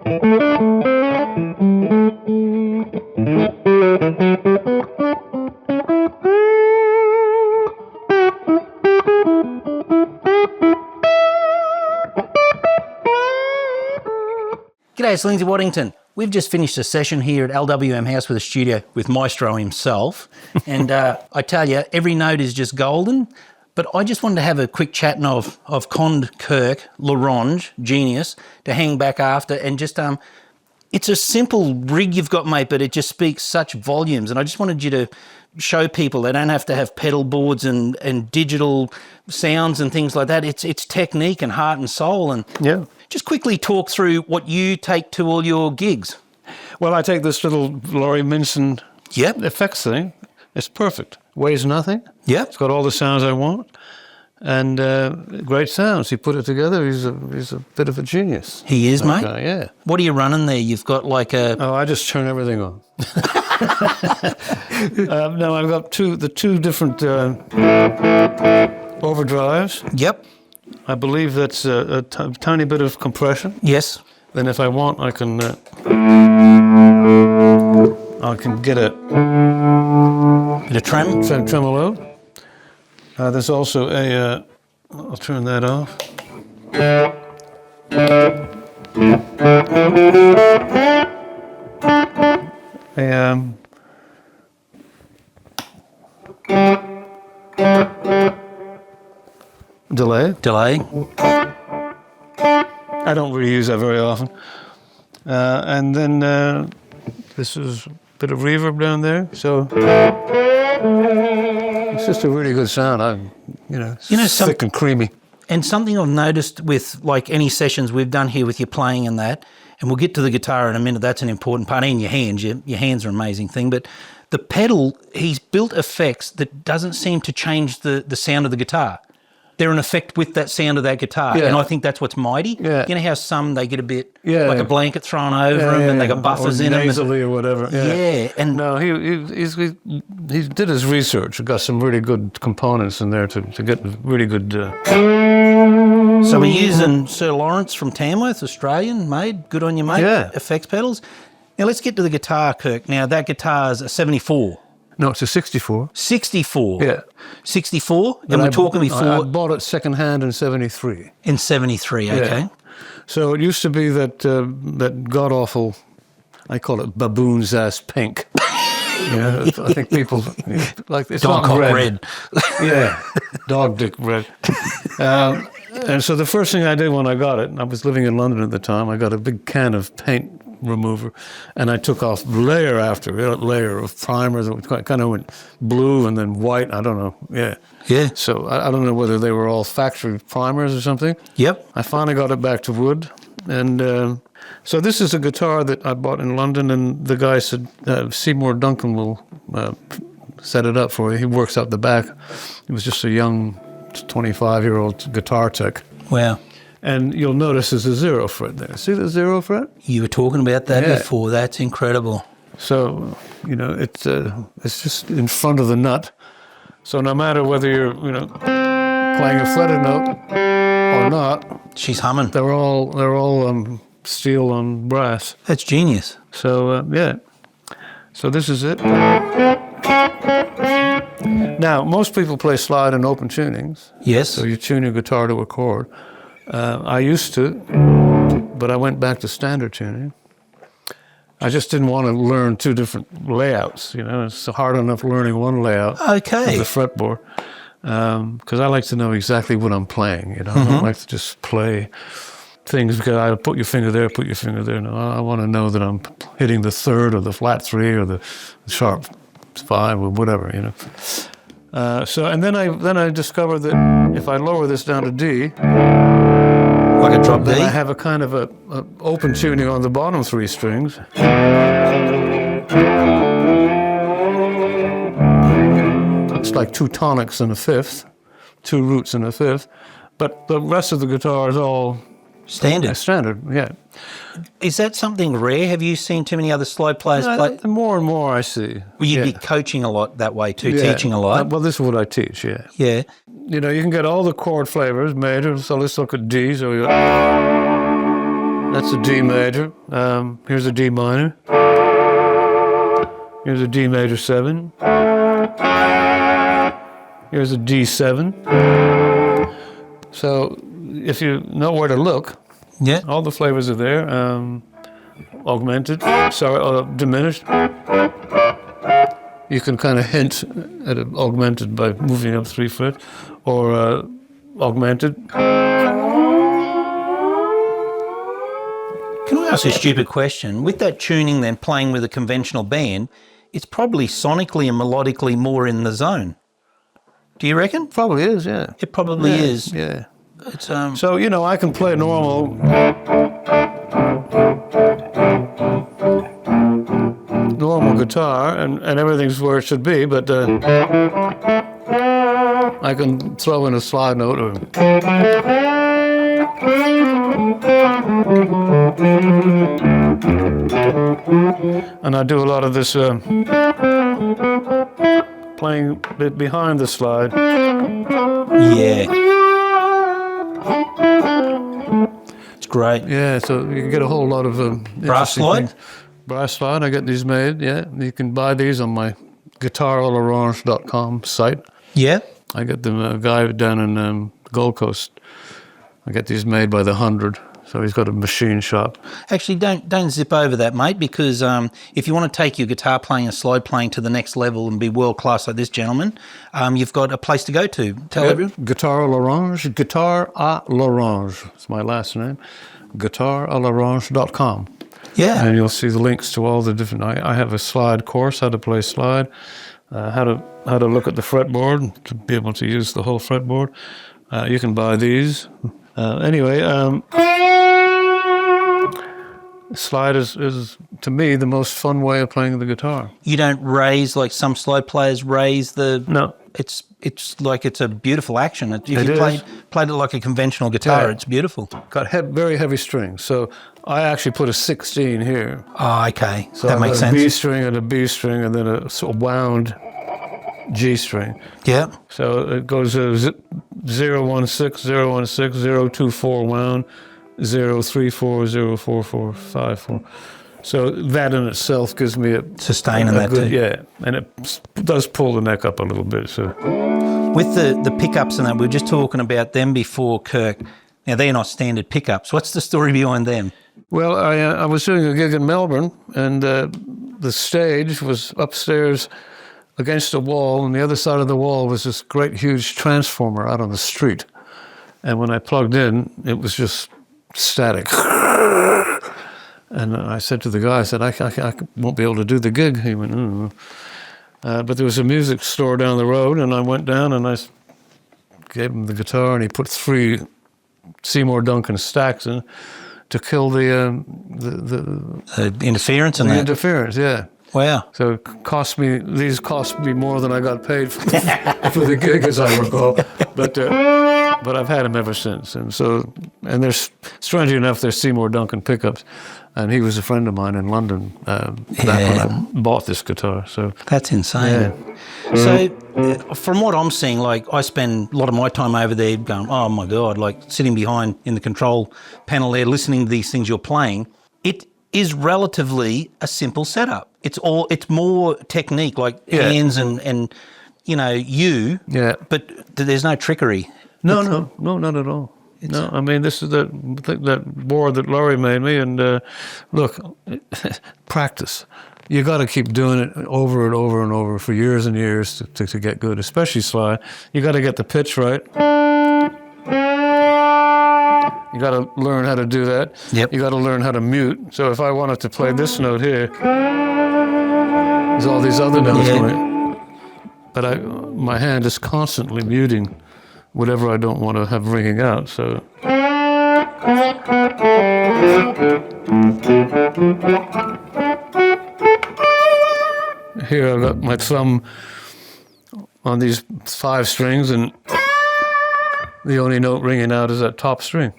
G'day, it's Lindsay Waddington. We've just finished a session here at LWM House with a studio with Maestro himself. And I tell you, every note is just golden. But I just wanted to have a quick chat of conned Kirk Lorange, genius, to hang back after and just... it's a simple rig you've got, mate, but it just speaks such volumes. And I just wanted you to show people they don't have to have pedal boards and digital sounds and things like that. It's technique and heart and soul. And yeah. Just quickly talk through what you take to all your gigs. Well, I take this little Laurie Minson effects thing. It's perfect. Weighs nothing. Yeah. It's got all the sounds I want. And great sounds. He put it together. He's a bit of a genius. He is, mate? Yeah. What are you running there? You've got like a... Oh, I just turn everything on. No, I've got the two different overdrives. Yep. I believe that's a tiny bit of compression. Yes. Then if I want, I can get a bit of tremolo. There's also a, I'll turn that off. Delay. I don't really use that very often. And then this is a bit of reverb down there. So it's just a really good sound. Thick and creamy. And something I've noticed with like any sessions we've done here with your playing and that, and we'll get to the guitar in a minute, that's an important part, and your hands. Your hands are an amazing thing, but the pedal, he's built effects that doesn't seem to change the sound of the guitar. They're an effect with that sound of that guitar, and I think that's what's mighty. Yeah. You know how some, they get a bit like a blanket thrown over them and they got buffers in them. Nasally or whatever. Yeah. And no, he did his research. He got some really good components in there to get really good... So we're using Sir Lawrence from Tamworth, Australian made. Good on you, mate. Yeah. Effects pedals. Now let's get to the guitar, Kirk. Now that guitar's a 74. No, it's a 64. 64? Yeah. 64? And we're talking before... I bought it second-hand in 73. In 73, okay. Yeah. So it used to be that god-awful, I call it baboon's ass pink. I think people... like it's dog not red. Yeah, dog dick red. And so the first thing I did when I got it, I was living in London at the time, I got a big can of paint remover, and I took off layer after layer of primers. It kind of went blue and then white. I don't know. Yeah. So I don't know whether they were all factory primers or something. Yep. I finally got it back to wood, and so this is a guitar that I bought in London, and the guy said Seymour Duncan will set it up for you. He works out the back. He was just a young 25-year-old guitar tech. Wow. And you'll notice there's a 0 fret there. See the 0 fret? You were talking about that before. That's incredible. So, it's just in front of the nut. So no matter whether you're, playing a fretted note or not, she's humming. They're all steel on brass. That's genius. So So this is it. Now, most people play slide and open tunings. Yes. So you tune your guitar to a chord. I used to, but I went back to standard tuning. I just didn't want to learn two different layouts. It's hard enough learning one layout of the fretboard, because I like to know exactly what I'm playing. I don't like to just play things because I put your finger there, put your finger there. No, I want to know that I'm hitting the third or the flat 3 or the sharp 5 or whatever. And then I discovered that if I lower this down to D, like a drop D, then I have a kind of a open tuning on the bottom 3 strings. It's like 2 tonics and a fifth, 2 roots and a fifth, but the rest of the guitar is all standard. Standard, yeah. Is that something rare? Have you seen too many other slide players play? The more and more I see. Well, you'd be coaching a lot that way too, teaching a lot. Well, this is what I teach, yeah. Yeah. You can get all the chord flavors major, so let's look at D. So That's a D major. Here's a D minor. Here's a D major 7. Here's a D7. So if you know where to look, Yeah. all the flavors are there. Augmented, diminished. You can kind of hint at it augmented by moving up 3 frets, or augmented. Can I ask you a stupid question? With that tuning, then playing with a conventional band, it's probably sonically and melodically more in the zone. Do you reckon? Probably is, yeah. It probably Yeah, is. Yeah. It's So, you know, I can play normal guitar and everything's where it should be, but I can throw in a slide note or... And I do a lot of this playing behind the slide. yeah. It's great. Yeah, so you can get a whole lot of Brass slide? Brass slide, I get these made, yeah. You can buy these on my guitarallarange.com site. Yeah. I get them, a guy down in Gold Coast. I get these made by the 100. So he's got a machine shop. Actually, don't zip over that, mate, because if you want to take your guitar playing and slide playing to the next level and be world class like this gentleman, you've got a place to go to. Tell everyone. Guitar à l'Orange, Guitar à l'Orange. It's my last name. guitarallarange.com. Yeah. And you'll see the links to all the different. I have a slide course, how to play slide, how to look at the fretboard to be able to use the whole fretboard. You can buy these. Anyway, slide is to me the most fun way of playing the guitar. You don't raise like some slide players raise the. No. It's like it's a beautiful action. If you is. played it like a conventional guitar, Yeah. it's beautiful. Got very heavy strings, so I actually put a 16 here. Oh, okay. So That I've makes got a B sense. string and a B string, and then a sort of wound G string. Yeah. So it goes 016, 016, 024 wound, 034, 044, 54. So that in itself gives me a Sustaining that good, too. yeah, and it does pull the neck up a little bit. So With the pickups and that, we were just talking about them before, Kirk. Now, they're not standard pickups. What's the story behind them? well, I was doing a gig in Melbourne, and the stage was upstairs against a wall, and the other side of the wall was this great huge transformer out on the street. And when I plugged in, it was just static. And I said to the guy, I said, I won't be able to do the gig. He went, oh. But there was a music store down the road, and I went down and I gave him the guitar, and he put 3 Seymour Duncan stacks in to kill the Interference and that. interference, yeah. Wow. So it these cost me more than I got paid for the gig, as I recall. But I've had them ever since. And they're, strangely enough, they're Seymour Duncan pickups. And he was a friend of mine in London back when I bought this guitar. So That's insane. So from what I'm seeing, like I spend a lot of my time over there going, oh my God, like sitting behind in the control panel there, listening to these things you're playing. It is relatively a simple setup. It's more technique, like hands and you. Yeah. But there's no trickery. No, not at all. No, I mean, this is that board that Laurie made me, and look, practice. You got to keep doing it over and over and over for years and years to get good, especially slide. You got to get the pitch right. You got to learn how to do that. Yep. You got to learn how to mute. So if I wanted to play this note here, there's all these other notes going. But my hand is constantly muting whatever I don't want to have ringing out. So here I've got my thumb on these 5 strings, and the only note ringing out is that top string.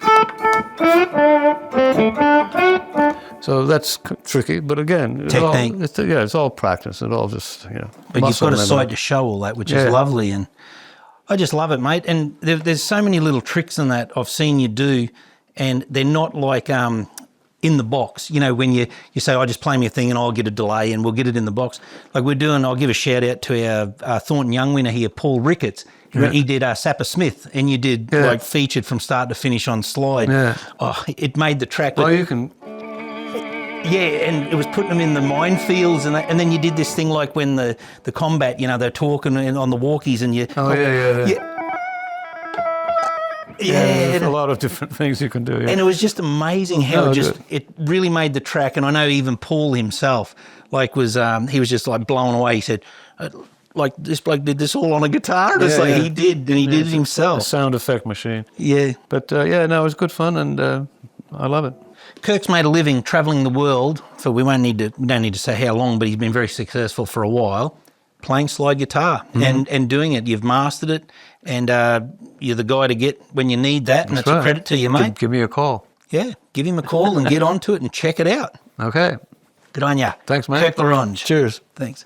So that's tricky, but again, Technique. It's all practice. It all just, But you've got a side to show all that, which is lovely, and I just love it, mate. And there's so many little tricks in that I've seen you do, and they're not like in the box. You know, when you say, "I just play me a thing and I'll get a delay and we'll get it in the box." Like we're doing. I'll give a shout out to our Thornton Young winner here, Paul Ricketts. Yeah. He did Sapper Smith, and you did like featured from start to finish on slide. Yeah. Oh, it made the track. Well, you can. Yeah, and it was putting them in the minefields, and then you did this thing like when the combat, you know, they're talking on the walkies, and you. Oh yeah. Yeah, there's a lot of different things you can do. Yeah. and it was just amazing how it really made the track. And I know even Paul himself, like, he was just like blown away. He said, like, this bloke did this all on a guitar. And it's like he did, and he did it himself. A sound effect machine. Yeah, But it was good fun, and I love it. Kirk's made a living travelling the world for we don't need to say how long, but he's been very successful for a while, playing slide guitar and doing it. You've mastered it, and you're the guy to get when you need that, and it's a credit to you, mate. Give me a call. Yeah, give him a call and get onto it and check it out. Okay. Good on ya. Thanks, mate. Kirk Lorange. Cheers. Thanks.